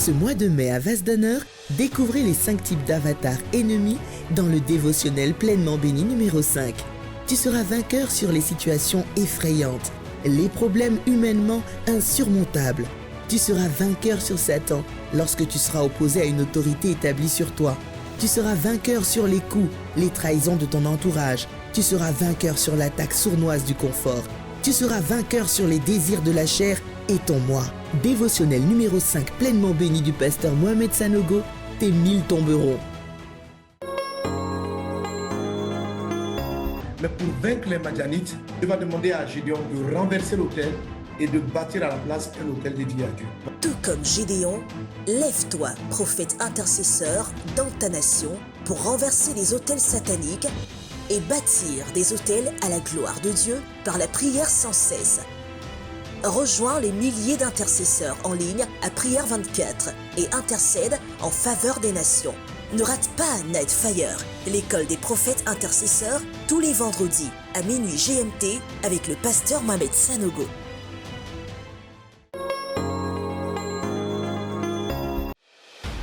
Ce mois de mai à Vase d'Honneur, découvrez les 5 types d'avatars ennemis dans le dévotionnel pleinement béni numéro 5. Tu seras vainqueur sur les situations effrayantes, les problèmes humainement insurmontables. Tu seras vainqueur sur Satan lorsque tu seras opposé à une autorité établie sur toi. Tu seras vainqueur sur les coups, les trahisons de ton entourage. Tu seras vainqueur sur l'attaque sournoise du confort. Tu seras vainqueur sur les désirs de la chair et ton moi. Dévotionnel numéro 5 pleinement béni du pasteur Mohamed Sanogo, tes 1000 tomberont. Mais pour vaincre les Madianites, Dieu va demander à Gédéon de renverser l'autel et de bâtir à la place un autel dédié à Dieu. Tout comme Gédéon, lève-toi, prophète intercesseur, dans ta nation, pour renverser les autels sataniques et bâtir des autels à la gloire de Dieu par la prière sans cesse. Rejoins les milliers d'intercesseurs en ligne à Prière 24 et intercède en faveur des nations. Ne rate pas Night Fire, l'école des prophètes intercesseurs, tous les vendredis à minuit GMT avec le pasteur Mohamed Sanogo.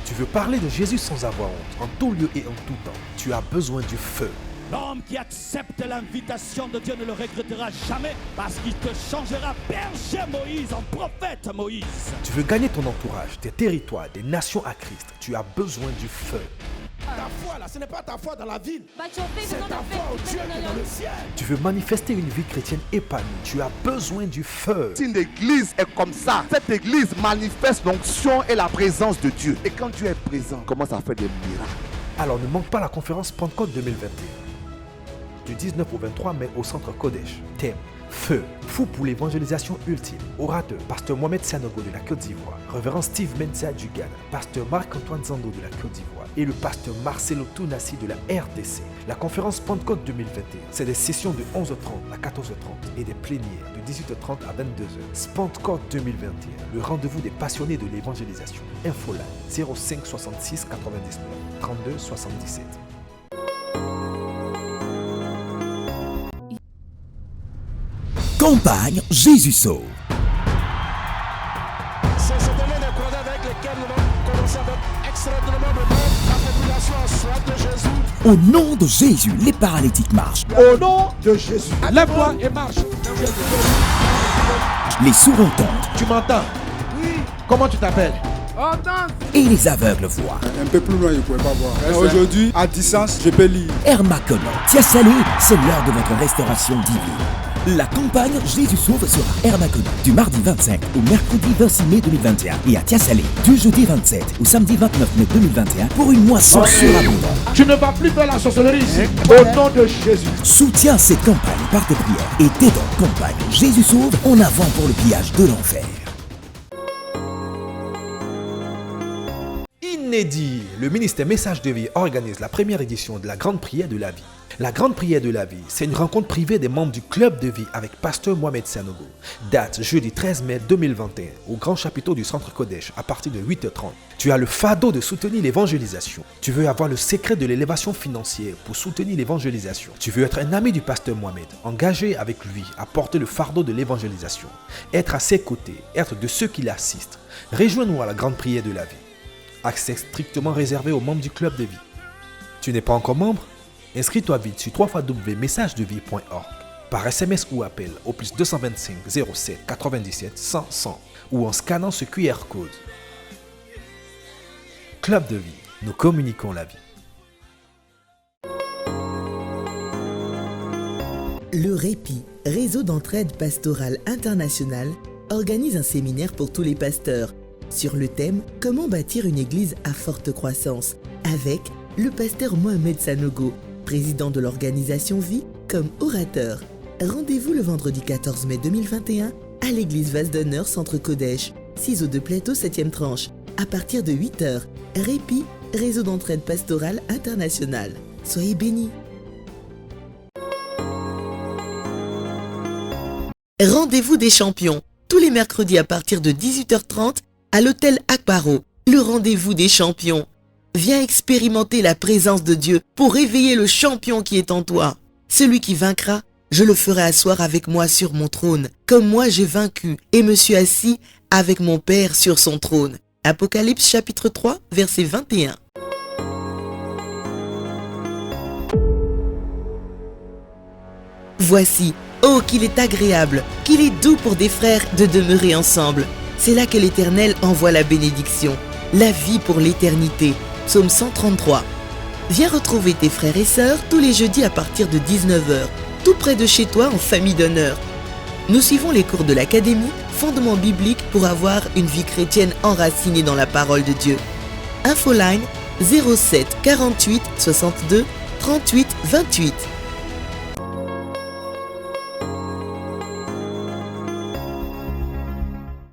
Tu veux parler de Jésus sans avoir honte, en tout lieu et en tout temps. Tu as besoin du feu. L'homme qui accepte l'invitation de Dieu ne le regrettera jamais parce qu'il te changera berger Moïse en prophète Moïse. Tu veux gagner ton entourage, tes territoires, des nations à Christ. Tu as besoin du feu. Ta foi là, ce n'est pas ta foi dans la ville, c'est ta foi au Dieu qui est dans le ciel. Tu veux manifester une vie chrétienne épanouie. Tu as besoin du feu. Si une église est comme ça, cette église manifeste l'onction et la présence de Dieu. Et quand Dieu est présent, commence à faire des miracles. Alors ne manque pas la conférence Pentecôte 2021. Du 19 au 23 mai au centre Kodesh. Thème: Feu, fou pour l'évangélisation ultime. Orateur: Pasteur Mohamed Sanogo de la Côte d'Ivoire, Révérend Steve Mensah du Ghana, Pasteur Marc-Antoine Zando de la Côte d'Ivoire et le Pasteur Marcelo Tounassi de la RDC. La conférence Pentecôte 2021, c'est des sessions de 11h30 à 14h30 et des plénières de 18h30 à 22h. Pentecôte 2021, le rendez-vous des passionnés de l'évangélisation. Infoline 05 66 99 32 77. Campagne Jésus sauve. C'est ce domaine des projets avec lesquels nous allons commencer avec extraordinairement de monde. La population a soif de Jésus. Au nom de Jésus, les paralytiques marchent. Au nom de Jésus. Lève-toi et marche. Les sourds entendent. Tu m'entends? Oui. Comment tu t'appelles? Et les aveugles voient. Un peu plus loin, je ne pouvais pas voir. Mais aujourd'hui, à distance, je peux lire. Hermaconon, Tiasalé, c'est l'heure de votre restauration divine. La campagne Jésus sauve sera à Hermaconon du mardi 25 au mercredi 26 mai 2021 et à Tiasalé du jeudi 27 au samedi 29 mai 2021 pour une moisson surabondante. Tu ne vas plus faire la sorcellerie ici. Au nom de Jésus. Soutiens cette campagne par tes prières et t'aidons. Campagne Jésus sauve en avant pour le pillage de l'enfer. Inédit, le ministère Message de Vie organise la première édition de la Grande Prière de la Vie. La Grande Prière de la Vie, c'est une rencontre privée des membres du Club de Vie avec Pasteur Mohamed Sanogo. Date jeudi 13 mai 2021 au grand chapiteau du centre Kodesh à partir de 8h30. Tu as le fardeau de soutenir l'évangélisation. Tu veux avoir le secret de l'élévation financière pour soutenir l'évangélisation. Tu veux être un ami du pasteur Mohamed, engagé avec lui à porter le fardeau de l'évangélisation. Être à ses côtés, être de ceux qui l'assistent. Rejoins-nous à la Grande Prière de la Vie. Accès strictement réservé aux membres du Club de Vie. Tu n'es pas encore membre? Inscris-toi vite sur www.messagedevie.org par SMS ou appel au plus 225 07 97 100 100 ou en scannant ce QR code. Club de Vie, nous communiquons la vie. Le Répit, réseau d'entraide pastorale internationale, organise un séminaire pour tous les pasteurs sur le thème « Comment bâtir une église à forte croissance » avec le pasteur Mohamed Sanogo, président de l'organisation Vie, comme orateur. Rendez-vous le vendredi 14 mai 2021 à l'église Vase d'Honneur, centre Kodesh, 6 2 Plateau, 7e tranche, à partir de 8h. Répit, réseau d'entraide pastorale internationale. Soyez bénis. Rendez-vous des champions, tous les mercredis à partir de 18h30 à l'hôtel Akbaro, le rendez-vous des champions. Viens expérimenter la présence de Dieu pour réveiller le champion qui est en toi. Celui qui vaincra, je le ferai asseoir avec moi sur mon trône, comme moi j'ai vaincu et me suis assis avec mon Père sur son trône. Apocalypse chapitre 3, verset 21. Voici, oh qu'il est agréable, qu'il est doux pour des frères de demeurer ensemble. C'est là que l'Éternel envoie la bénédiction, la vie pour l'éternité. Psaume 133. Viens retrouver tes frères et sœurs tous les jeudis à partir de 19h, tout près de chez toi en famille d'honneur. Nous suivons les cours de l'Académie Fondements bibliques pour avoir une vie chrétienne enracinée dans la parole de Dieu. Infoline 07 48 62 38 28.